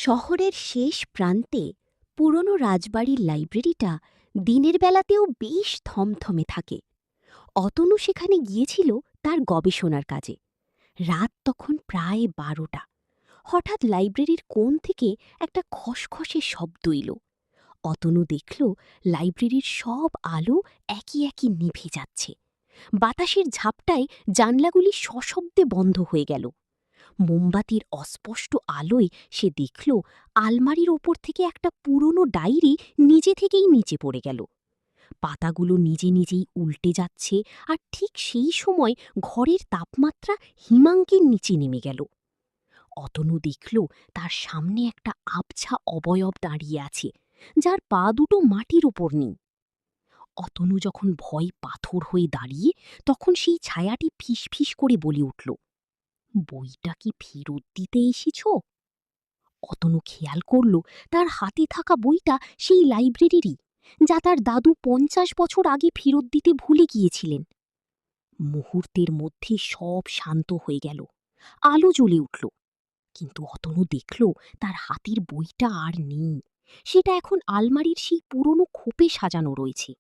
শহরের শেষ প্রান্তে পুরনো রাজবাড়ির লাইব্রেরিটা দিনের বেলাতেও বেশ থমথমে থাকে। অতনু সেখানে গিয়েছিল তার গবেষণার কাজে। রাত তখন প্রায় 12টা। হঠাৎ লাইব্রেরির কোণ থেকে একটা খসখসে শব্দ এলো। অতনু দেখল লাইব্রেরির সব আলো একে একে নিভে যাচ্ছে। বাতাসের ঝাপটায় জানলাগুলি সশব্দে বন্ধ হয়ে গেল। মোমবাতির অস্পষ্ট আলোয় সে দেখল আলমারির ওপর থেকে একটা পুরনো ডায়েরি নিজে থেকেই নিচে পড়ে গেল। পাতাগুলো নিজে নিজেই উল্টে যাচ্ছে, আর ঠিক সেই সময় ঘরের তাপমাত্রা হিমাঙ্কের নিচে নেমে গেল। অতনু দেখল তার সামনে একটা আবছা অবয়ব দাঁড়িয়ে আছে, যার পা দুটো মাটির ওপর নেই। অতনু যখন ভয় পাথর হয়ে দাঁড়িয়ে, তখন সেই ছায়াটি ফিসফিস করে বলে উঠল, বইটা কি ফেরত দিতে এসেছ? অতনু খেয়াল করল তার হাতে থাকা বইটা সেই লাইব্রেরিরই, যা তার দাদু 50 বছর আগে ফেরত দিতে ভুলে গিয়েছিলেন। মুহূর্তের মধ্যে সব শান্ত হয়ে গেল। আলো জ্বলে উঠল, কিন্তু অতনু দেখল তার হাতের বইটা আর নেই। সেটা এখন আলমারির সেই পুরনো খোপে সাজানো রয়েছে।